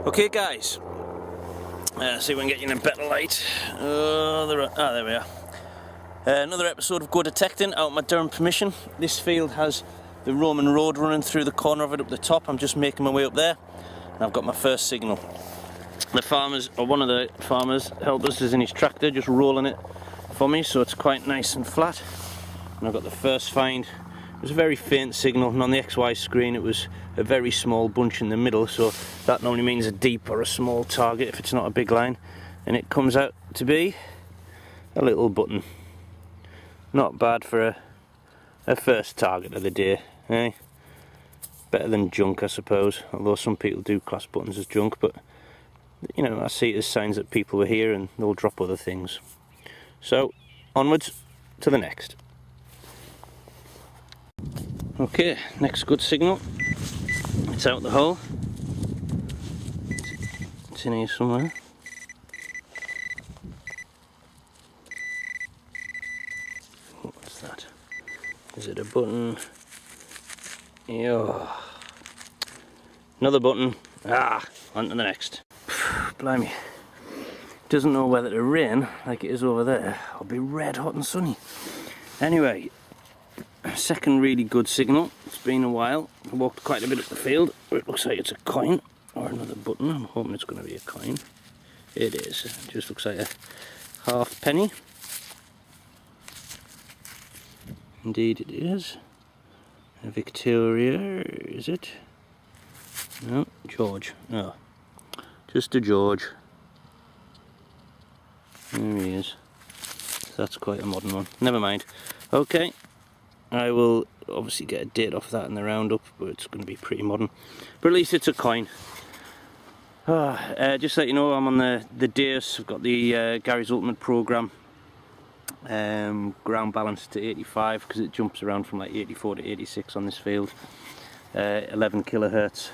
Okay guys, see if we can get you in a better light. There we are. Another episode of Go Detecting out my Durham permission. This field has the Roman road running through the corner of it up the top. I'm just making my way up there and I've got my first signal. The farmers, or one of the farmers helpers, is in his tractor just rolling it for me, so it's quite nice and flat. And I've got the first find. It was a very faint signal, and on the XY screen it was a very small bunch in the middle, so that normally means a deep or a small target if it's not a big line. And it comes out to be a little button. Not bad for a first target of the day, eh? Better than junk, I suppose, although some people do class buttons as junk, but you know, I see it as signs that people are here and they'll drop other things. So, onwards to the next. Okay, next good signal. It's out the hole. It's in here somewhere. What's that? Is it a button? Yeah. Another button. On to the next. Blimey. Doesn't know whether to rain like it is over there. I'll be red hot and sunny. Anyway, second really good signal. It's been a while. I walked quite a bit up the field where it looks like it's a coin or another button. I'm hoping it's going to be a coin. It is. It just looks like a half penny. Indeed it is. A Victoria, is it? No, George. No. Just a George. There he is. That's quite a modern one. Never mind. Okay. I will obviously get a date off that in the roundup, but it's going to be pretty modern. But at least it's a coin. Just to let you know, I'm on the Deus. I've got the Gary's Ultimate Programme. Ground balance to 85 because it jumps around from like 84 to 86 on this field. 11 kilohertz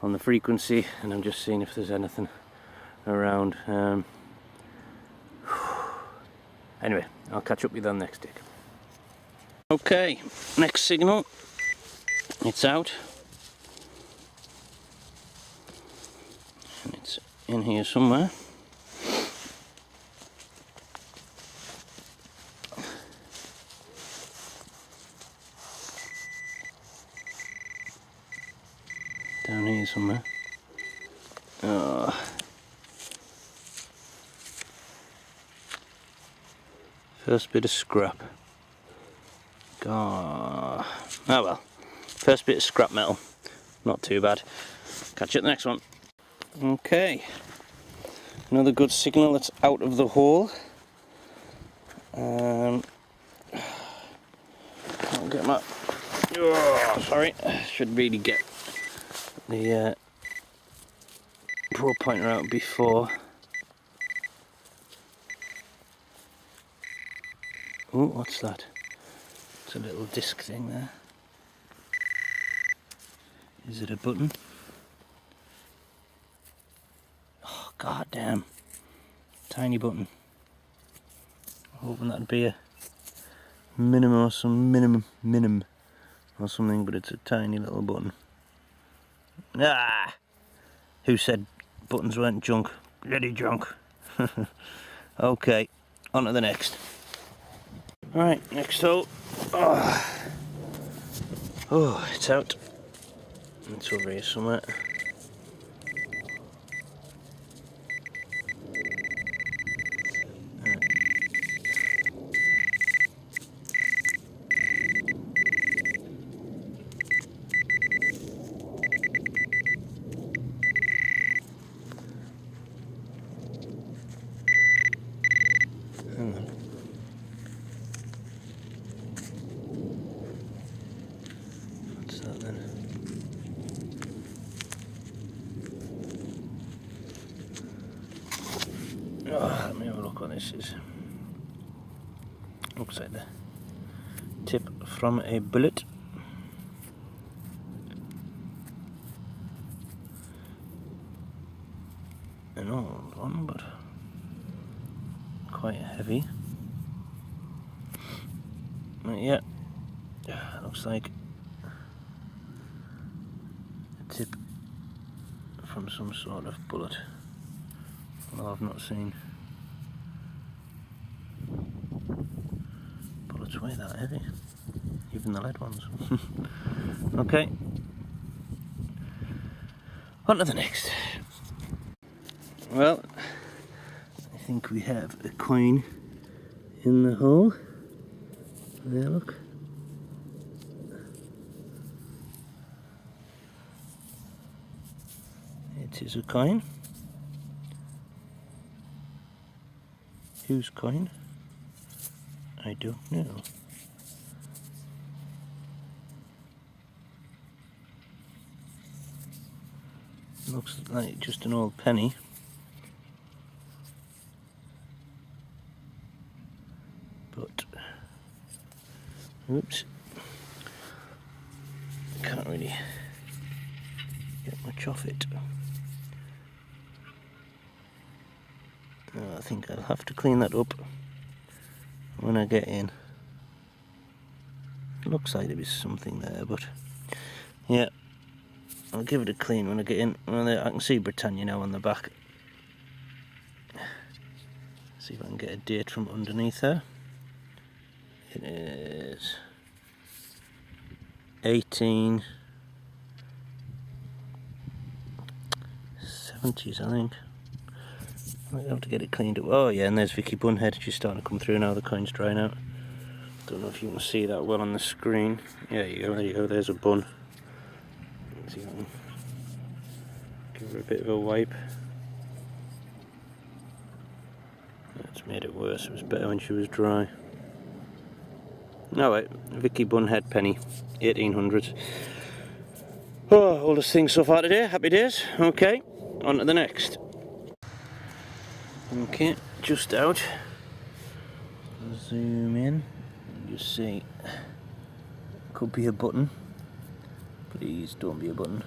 on the frequency, and I'm just seeing if there's anything around. Anyway, I'll catch up with you on the next dig. Okay, next signal. It's out. And it's in here somewhere. Down here somewhere. First bit of scrap. Oh well. First bit of scrap metal. Not too bad. Catch you at the next one. Okay. Another good signal that's out of the hole. I'll get my... Oh, sorry. Should really get the pro pointer out before. Oh, what's that? It's a little disc thing there. Is it a button? Oh, god damn. Tiny button. I'm hoping that'd be a minimum or some minimum or something, but it's a tiny little button. Who said buttons weren't junk? Bloody junk. Okay, on to the next. Right, next hole. Oh, it's out. It's over here somewhere. What's that then? Let me have a look what this is. Looks like the tip from a bullet. An old one, but quite heavy. Yeah, looks like a tip from some sort of bullet. Although I've not seen bullets weigh that heavy, even the lead ones. Okay, on to the next. Well, I think we have a coin in the hole. There, look. It is a coin. Whose coin? I don't know. Looks like just an old penny. But, oops, can't really get much off it. I think I'll have to clean that up when I get in. Looks like there is something there, but yeah, I'll give it a clean when I get in. Well, I can see Britannia now on the back. See if I can get a date from underneath there. It is 1870s, I think. I might have to get it cleaned up. Oh yeah, and there's Vicky Bunhead. She's starting to come through now. The coin's drying out. Don't know if you can see that well on the screen. Yeah, there you go. There's a bun. Let's see if I can give her a bit of a wipe. That's made it worse. It was better when she was dry. No wait, Vicky Bunhead penny, 1800s. Oh, oldest thing so far today. Happy days. Okay, on to the next. Okay, just out. Zoom in. You see, could be a button. Please don't be a button.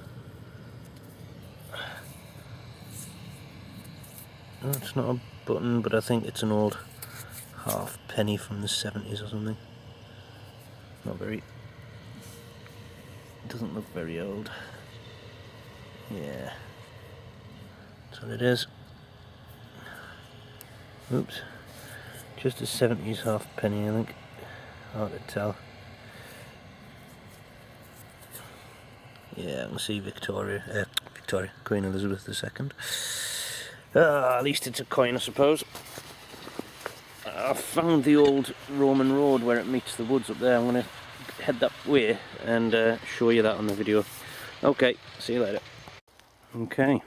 No, it's not a button, but I think it's an old half penny from the 70s or something. Not very. It doesn't look very old. Yeah, that's what it is. Oops, just a 70s half penny, I think. Hard to tell. Yeah, I can see Victoria, Queen Elizabeth II. At least it's a coin, I suppose. I found the old Roman road where it meets the woods up there. I'm going to head that way and show you that on the video. Okay, see you later. Okay,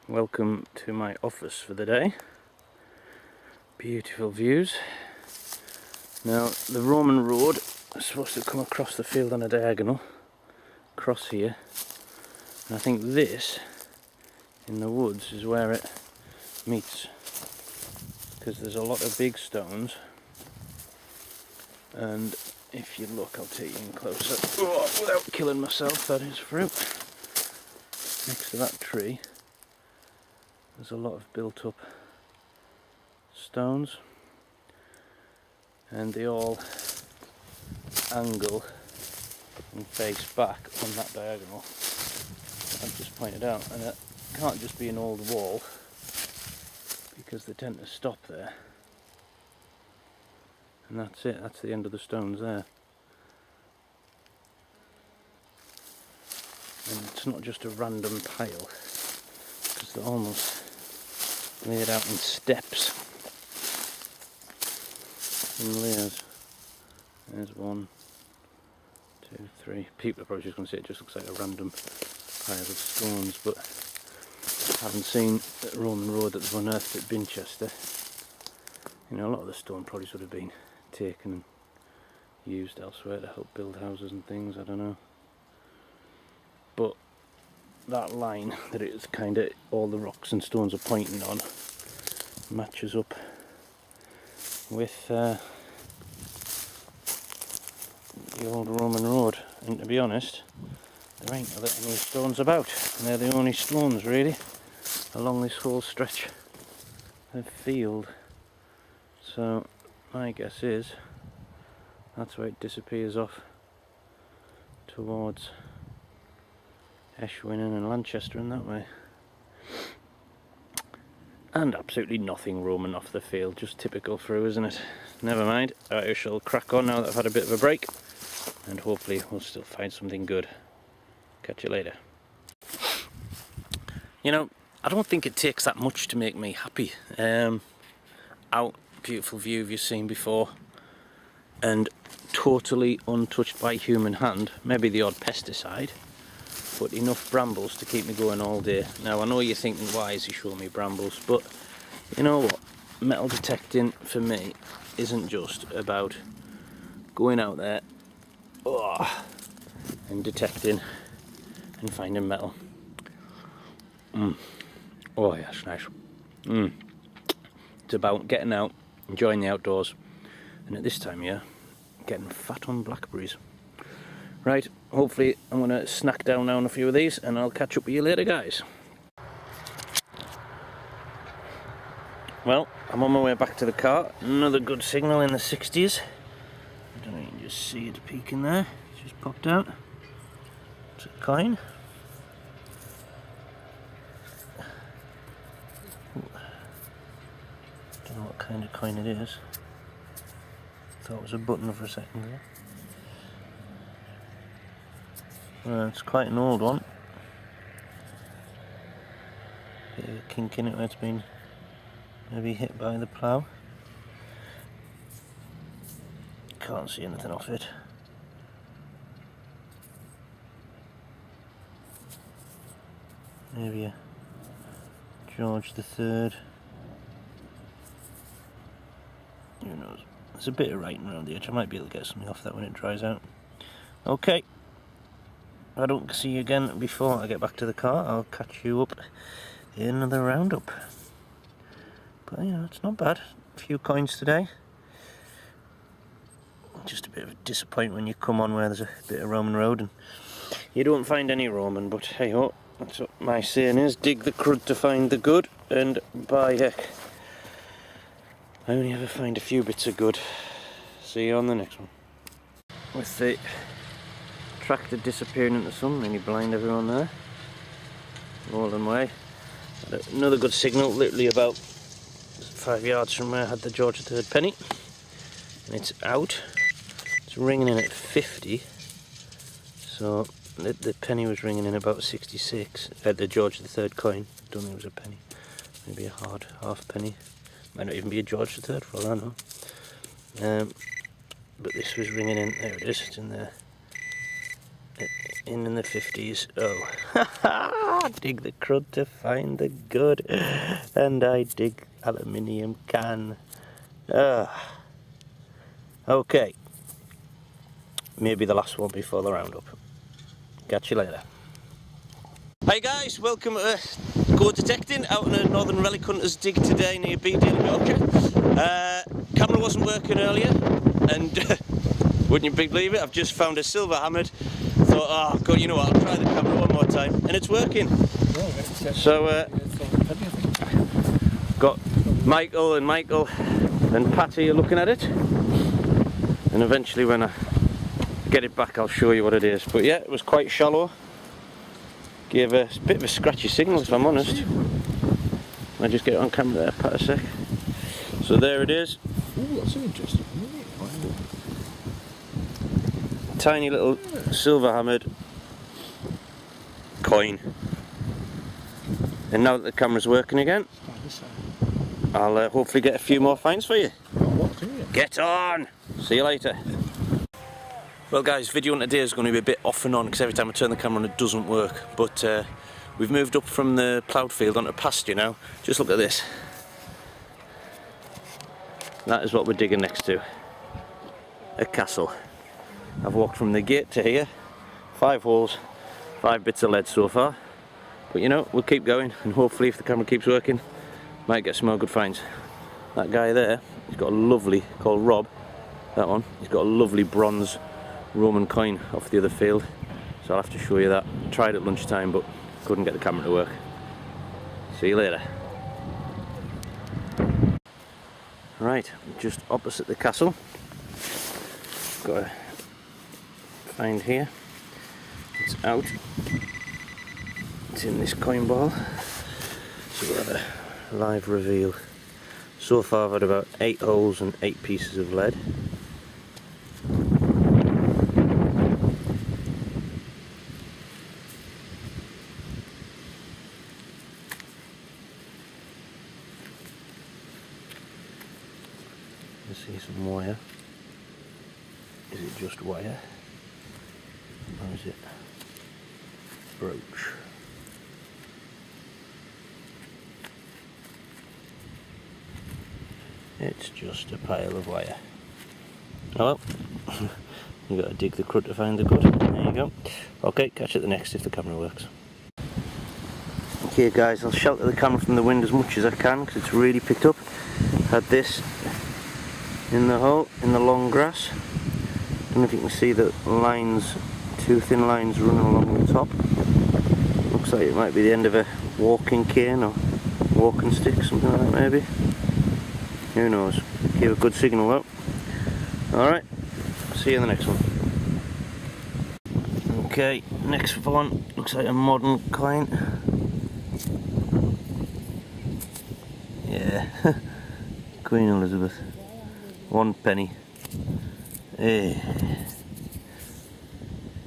welcome to my office for the day. Beautiful views. Now, the Roman road is supposed to come across the field on a diagonal, across here. And I think this, in the woods, is where it meets, because there's a lot of big stones. And if you look, I'll take you in closer. Oh, without killing myself, that is fruit. Next to that tree, there's a lot of built up stones, and they all angle and face back on that diagonal I've just pointed out, and it can't just be an old wall because they tend to stop there, and that's it, that's the end of the stones there. And it's not just a random pile, because they're almost laid out in steps, in layers. There's 1, 2, 3. People are probably just going to say it just looks like a random pile of stones, but I haven't seen the Roman road that they've unearthed at Binchester. You know, a lot of the stone probably should have been taken and used elsewhere to help build houses and things, I don't know. But that line that it's kind of all the rocks and stones are pointing on matches up with the old Roman road, and to be honest, there ain't any stones about, and they're the only stones really along this whole stretch of field. So my guess is that's where it disappears off towards Eshwinnon and Lanchester in that way. And absolutely nothing roaming off the field, just typical through, isn't it? Never mind, I shall crack on now that I've had a bit of a break, and hopefully we'll still find something good. Catch you later. You know, I don't think it takes that much to make me happy. Out, beautiful view you've seen before, and totally untouched by human hand, maybe the odd pesticide, but enough brambles to keep me going all day. Now I know you're thinking, why is he showing me brambles? But you know what, metal detecting for me isn't just about going out there and detecting and finding metal. Oh yeah, it's nice. It's about getting out, enjoying the outdoors, and at this time of year, getting fat on blackberries. Right, hopefully I'm going to snack down now on a few of these, and I'll catch up with you later, guys. Well, I'm on my way back to the car. Another good signal in the 60s. I don't know if you can just see it peeking there. It's just popped out. It's a coin. Don't know what kind of coin it is. Thought it was a button for a second there. It's quite an old one. Bit of a kink in it where it's been maybe hit by the plough. Can't see anything off it. Maybe a George III. Who knows? There's a bit of writing around the edge. I might be able to get something off that when it dries out. Okay. If I don't see you again before I get back to the car, I'll catch you up in another roundup. But you know, it's not bad. A few coins today. Just a bit of a disappointment when you come on where there's a bit of Roman road and you don't find any Roman, but hey ho, that's what my saying is, dig the crud to find the good, and by heck, I only ever find a few bits of good. See you on the next one. With the tractor disappearing in the sun, nearly blind everyone there. Rolling away. Another good signal, literally about 5 yards from where I had the George III penny. And it's out. It's ringing in at 50. So the penny was ringing in about 66. The George III coin. Don't think it was a penny. Maybe a hard half penny. Might not even be a George III for all I know. But this was ringing in. There it is. It's in there. In the 50s. Oh, dig the crud to find the good, and I dig aluminium can. Okay, maybe the last one before the roundup. Catch you later. Hi guys, welcome to Go Detecting out on a Northern Relic Hunters dig today near XP Deus in Yorkshire. Camera wasn't working earlier, and wouldn't you believe it, I've just found a silver hammered. Thought, oh god, you know what, I'll try the camera one more time, and it's working. So got Michael and Patty are looking at it, and eventually when I get it back I'll show you what it is. But yeah, it was quite shallow. Gave a bit of a scratchy signal, if I'm honest. I just get it on camera there, Pat, a sec. So there it is. Ooh, that's interesting. Tiny little silver hammered coin. And now that the camera's working again, I'll hopefully get a few more finds for you. Get on! See you later. Well guys, video on today is going to be a bit off and on because every time I turn the camera on it doesn't work. But we've moved up from the ploughed field onto pasture now. Just look at this. That is what we're digging next to. A castle. I've walked from the gate to here. 5 holes, 5 bits of lead so far. But you know, we'll keep going, and hopefully if the camera keeps working, might get some more good finds. That guy there, he's got a lovely, called Rob, that one, he's got a lovely bronze Roman coin off the other field. So I'll have to show you that. Tried at lunchtime but couldn't get the camera to work. See you later. Right, just opposite the castle. Got a find here. It's out. It's in this coin ball. So we'll have a live reveal. So far I've had about 8 holes and 8 pieces of lead. You see some wire. Is it just wire? Or is it brooch? It's just a pile of wire. Oh well, you got to dig the crud to find the good. There you go. Okay, catch you at the next if the camera works. Okay guys, I'll shelter the camera from the wind as much as I can because it's really picked up. Had this in the hole, in the long grass. Don't know if you can see the lines, 2 thin lines running along the top. Looks like it might be the end of a walking cane or walking stick, something like that maybe. Who knows? Give a good signal though. Alright, see you in the next one. Okay, next one looks like a modern coin. Yeah, Queen Elizabeth. 1 penny. Hey.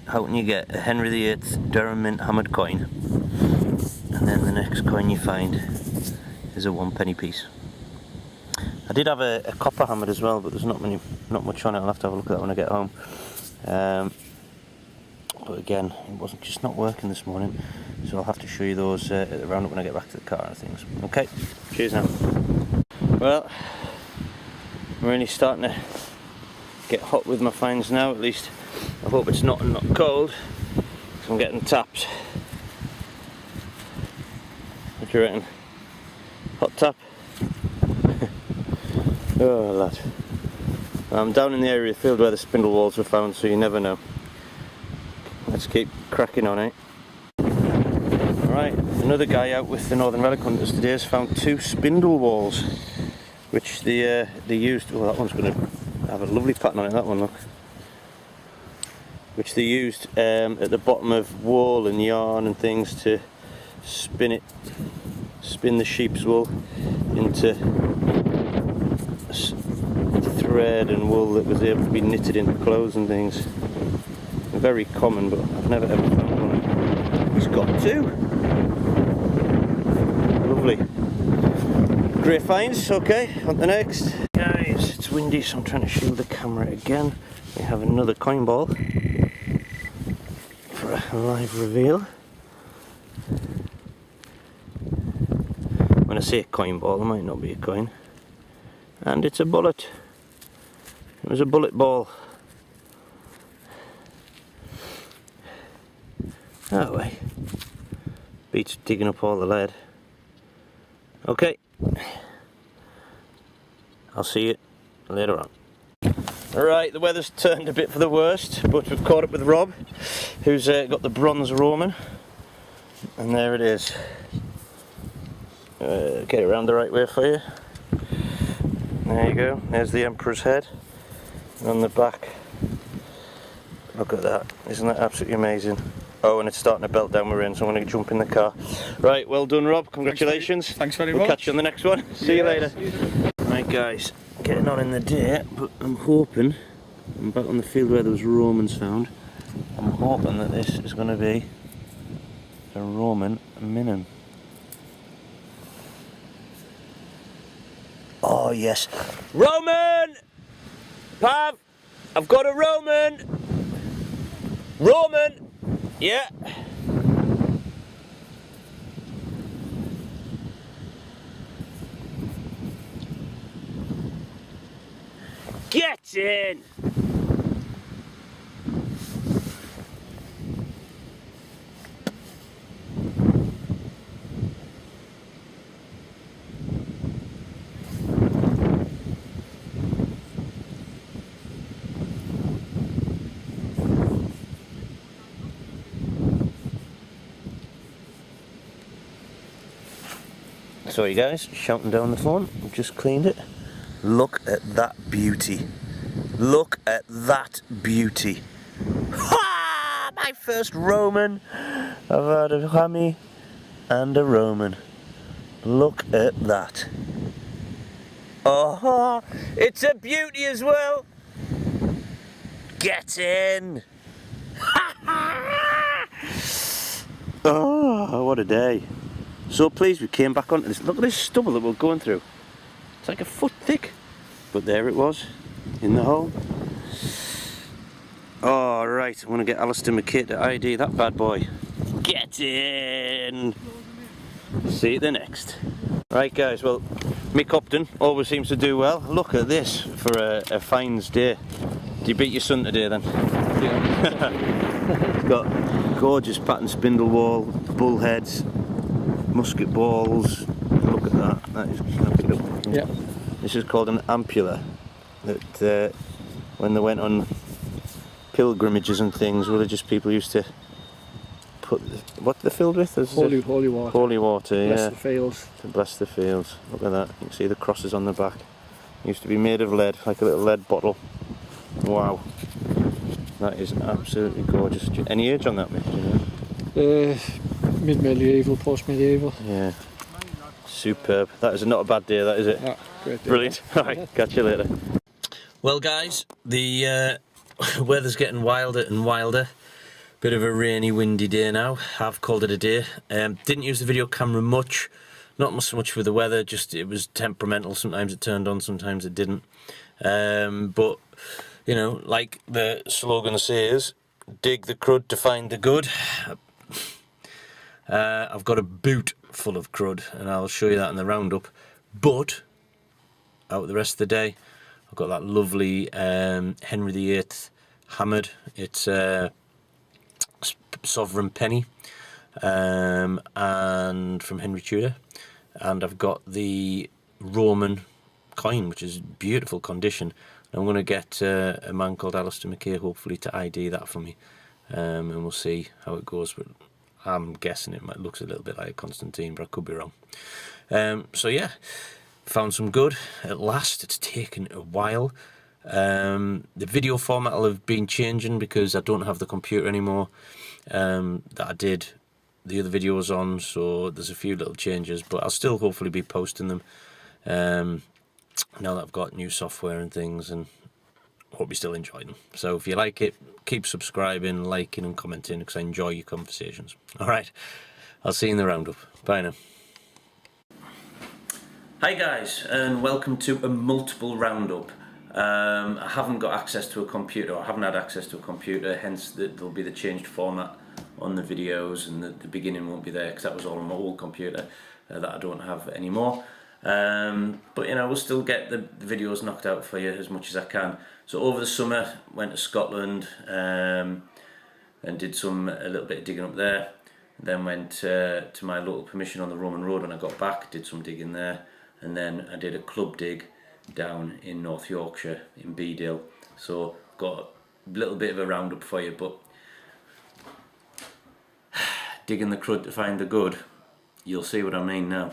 How can you get a Henry VIII Durham mint hammered coin and then the next coin you find is a 1 penny piece? I did have a copper hammered as well, but there's not much on it. I'll have to have a look at that when I get home. But again, it wasn't just not working this morning, so I'll have to show you those at the roundup when I get back to the car and things. Okay, cheers now. Well, I'm really starting to get hot with my finds now. At least I hope it's not cold, because I'm getting tapped. What do you reckon? Hot tap? Oh lad. I'm down in the area of the field where the spindle walls were found, so you never know. Let's keep cracking on, eh? Alright, another guy out with the Northern Relic Hunters today has found 2 spindle walls, which they used. Oh, that one's going to have a lovely pattern on it, that one, look. Which they used at the bottom of wool and yarn and things to spin the sheep's wool into thread and wool that was able to be knitted into clothes and things. Very common, but I've never ever found one. He's got 2. Lovely. Great finds. Okay, on the next. Guys, it's windy, so I'm trying to shield the camera again. We have another coin ball for a live reveal. When I say a coin ball, it might not be a coin. And it's a bullet. It was a bullet ball. That way. Beats digging up all the lead. Okay. I'll see you later on. Alright, the weather's turned a bit for the worst, but we've caught up with Rob, who's got the bronze Roman. And there it is. Get it around the right way for you. There you go, there's the Emperor's head. And on the back, look at that, isn't that absolutely amazing? Oh, and it's starting to belt down my rain, so I'm going to jump in the car. Right, well done Rob, congratulations. Thanks very much. We'll catch you on the next one. See you later. Right guys, getting on in the day, but I'm hoping, I'm back on the field where those Romans found. I'm hoping that this is going to be a Roman minim. Oh yes, Roman! Pav, I've got a Roman! Roman! Yeah. Get in! Sorry guys, shouting down the phone, I've just cleaned it. Look at that beauty. Look at that beauty. Ha! My first Roman. I've had a hammy and a Roman. Look at that. Oh, it's a beauty as well. Get in. Oh, what a day. So pleased we came back onto this. Look at this stubble that we're going through. It's like a foot thick. But there it was, in the hole. Oh, right, I want to get Alistair McKay to ID that bad boy. Get in! See you the next. Right guys, well, Mick Upton always seems to do well. Look at this for a fines day. Do you beat your son today then? Yeah. It's got gorgeous pattern spindle wall, bullheads, musket balls. Look at that. That is, can I pick it up? Yeah. This is called an ampula. That when they went on pilgrimages and things, religious people used to put what they're filled with? Holy water. Holy water, bless yeah. The fields. To bless the fields. Look at that. You can see the crosses on the back. It used to be made of lead, like a little lead bottle. Wow. That is absolutely gorgeous. Any age on that, Mick? Do you know? Mid-medieval, post-medieval. Yeah. Superb. That is not a bad day, that is it? Yeah, great day. Brilliant. Alright, catch you later. Well guys, the weather's getting wilder and wilder. Bit of a rainy, windy day now. I've called it a day. Didn't use the video camera much. Not so much for the weather, just it was temperamental. Sometimes it turned on, sometimes it didn't. But, you know, like the slogan says, dig the crud to find the good. I've got a boot full of crud, and I'll show you that in the roundup. But, out the rest of the day, I've got that lovely Henry VIII hammered. It's sovereign penny, and from Henry Tudor, and I've got the Roman coin, which is beautiful condition. I'm going to get a man called Alistair McKay hopefully to ID that for me, and we'll see how it goes. But I'm guessing it looks a little bit like a Constantine, but I could be wrong. So yeah, found some good at last. It's taken a while. The video format will have been changing because I don't have the computer anymore that I did the other videos on, so there's a few little changes, but I'll still hopefully be posting them now that I've got new software and things, and hope you still enjoy them. So if you like it, keep subscribing, liking and commenting, because I enjoy your conversations. Alright, I'll see you in the roundup. Bye now. Hi guys, and welcome to a multiple roundup. I haven't got access to a computer, or I haven't had access to a computer, hence there'll be the changed format on the videos, and the beginning won't be there because that was all on my old computer that I don't have anymore. But you know, we'll still get the videos knocked out for you as much as I can. So over the summer went to Scotland and did a little bit of digging up there. Then went to my local permission on the Roman Road when I got back, did some digging there, and then I did a club dig down in North Yorkshire in Bedale. So got a little bit of a roundup for you, but digging the crud to find the good, you'll see what I mean now.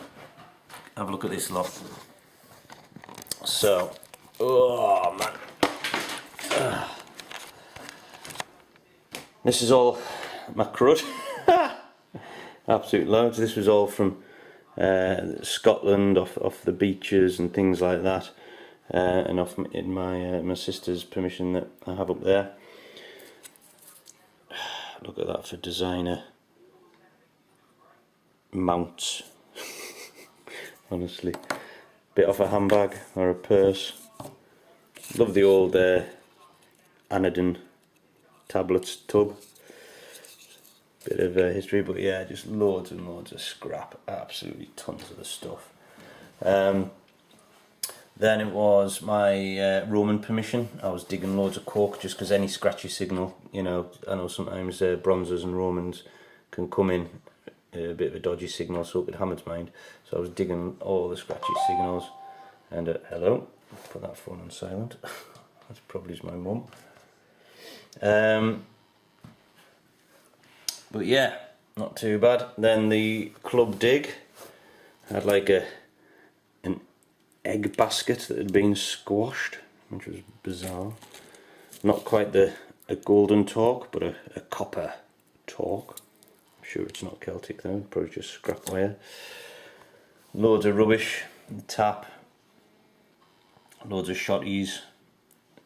Have a look at this lot. So, oh man, this is all my crud. Absolute loads. This was all from Scotland, off the beaches and things like that, and off in my sister's permission that I have up there. Look at that for designer mounts. Honestly, bit off a handbag or a purse. Love the old anodyne tablets tub. Bit of history, but yeah, just loads and loads of scrap. Absolutely tons of the stuff. Then it was my Roman permission. I was digging loads of cork just because any scratchy signal, you know, I know sometimes bronzers and Romans can come in a bit of a dodgy signal, so it could hammer to mind. So I was digging all the scratchy signals. And hello, put that phone on silent. That's probably my mum. But yeah, not too bad. Then the club dig had like an egg basket that had been squashed, which was bizarre. Not quite a golden torque, but a copper torque, sure it's not Celtic though, probably just scrap wire. Loads of rubbish, the tap, loads of shotties,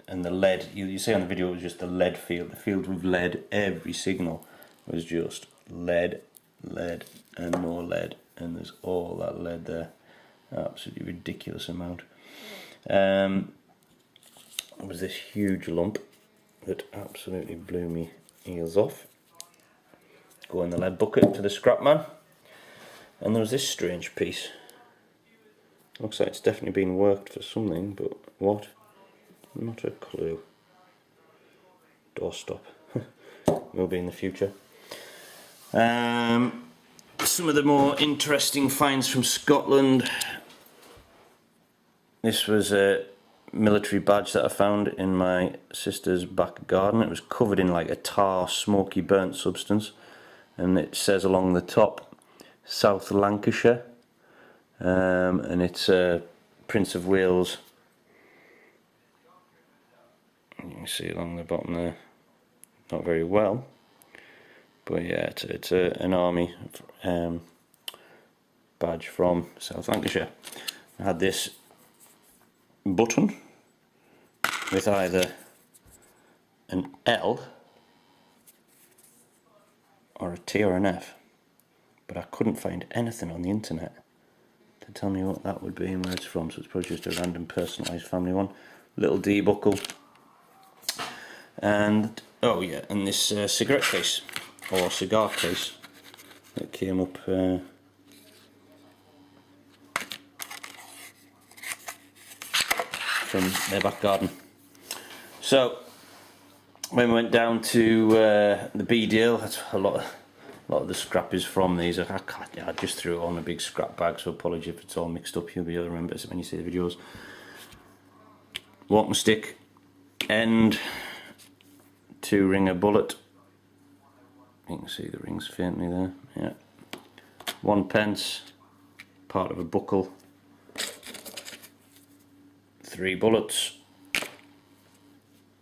and the lead. You see on the video it was just the lead field. The field with lead, every signal was just lead, lead, and more lead, and there's all that lead there. Absolutely ridiculous amount. There was this huge lump that absolutely blew me ears off. Go in the lead bucket to the scrap man. And there was this strange piece. Looks like it's definitely been worked for something, but what? Not a clue. Doorstop. Will be in the future. Some of the more interesting finds from Scotland. This was a military badge that I found in my sister's back garden. It was covered in like a tar, smoky, burnt substance, and it says along the top South Lancashire, and it's Prince of Wales. You can see along the bottom there, not very well, but yeah, it's an army badge from South Lancashire. I had this button with either an L or a T or an F, but I couldn't find anything on the internet to tell me what that would be and where it's from, so it's probably just a random personalised family one. Little D buckle, and oh yeah, and this cigarette case or cigar case that came up from their back garden. So when we went down to the B deal, that's a lot of the scrap is from these. I just threw it all in a big scrap bag, so apologies if it's all mixed up. You'll be able to remember it when you see the videos. Walking stick, end 2-ringer bullet. You can see the rings faintly there. Yeah, 1 pence, part of a buckle. 3 bullets.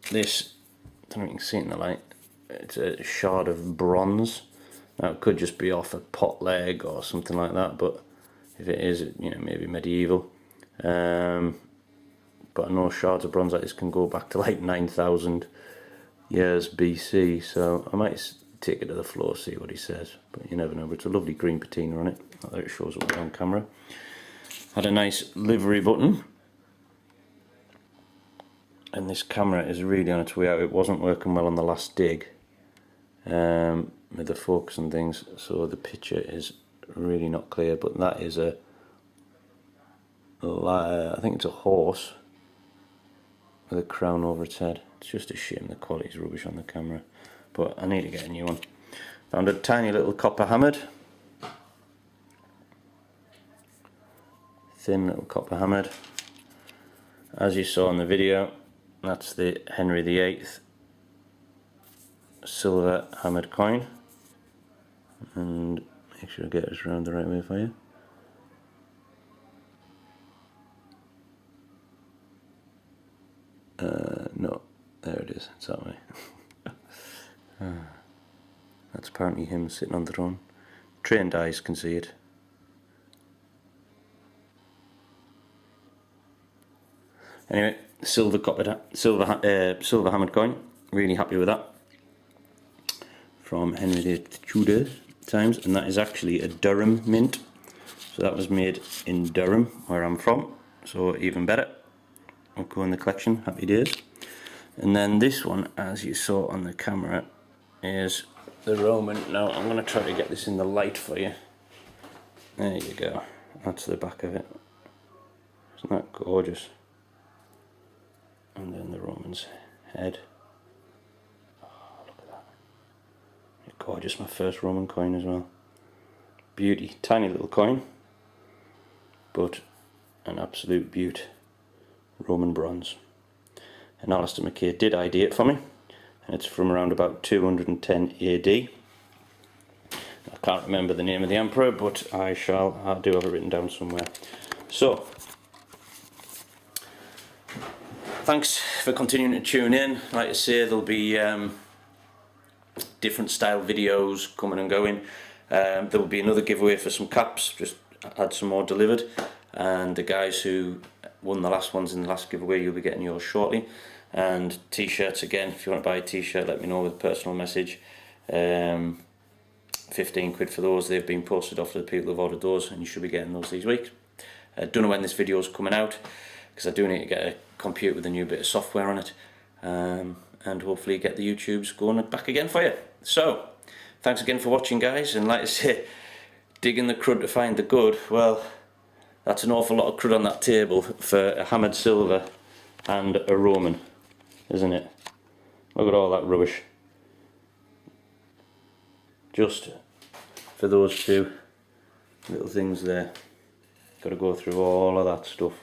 This, I don't know if you can see it in the light, it's a shard of bronze. Now it could just be off a pot leg or something like that, but if it is, you know, maybe medieval. But I know shards of bronze like this can go back to like 9,000 years BC, so I might take it to the floor, see what he says, but you never know. But it's a lovely green patina on it. I think it shows up on camera. Had a nice livery button. And this camera is really on its way out. It wasn't working well on the last dig with the focus and things, so the picture is really not clear, but that is I think it's a horse with a crown over its head. It's just a shame the quality is rubbish on the camera, but I need to get a new one. Found a tiny little copper hammered, thin little copper hammered. As you saw in the video, that's the Henry VIII silver hammered coin, and make sure I get this around the right way for you. No, there it is, it's that way. That's apparently him sitting on the throne. Trained eyes can see it. Anyway, silver hammered coin. Really happy with that. From Henry the Tudor times, and that is actually a Durham mint. So that was made in Durham, where I'm from. So even better. I'll go in the collection. Happy days. And then this one, as you saw on the camera, is the Roman. Now I'm going to try to get this in the light for you. There you go. That's the back of it. Isn't that gorgeous? And then the Roman's head. Oh, look at that. Gorgeous, my first Roman coin as well. Beauty, tiny little coin, but an absolute beaut. Roman bronze. And Alistair McKay did ID it for me, and it's from around about 210 AD. I can't remember the name of the emperor, but I do have it written down somewhere. So, thanks for continuing to tune in. Like I say, there'll be different style videos coming and going. There will be another giveaway for some caps, just had some more delivered, and the guys who won the last ones in the last giveaway, you'll be getting yours shortly. And t-shirts again, if you want to buy a t-shirt, let me know with a personal message. 15 quid for those. They've been posted off to the people who've ordered those, and you should be getting those these weeks. Don't know when this video is coming out, because I do need to get a computer with a new bit of software on it, and hopefully get the YouTubes going back again for you. So thanks again for watching, guys, and like I say, digging the crud to find the good. Well, that's an awful lot of crud on that table for a hammered silver and a Roman, isn't it? Look at all that rubbish. Just for those two little things there. Got to go through all of that stuff.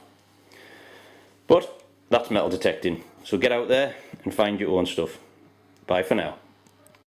But that's metal detecting. So get out there and find your own stuff. Bye for now.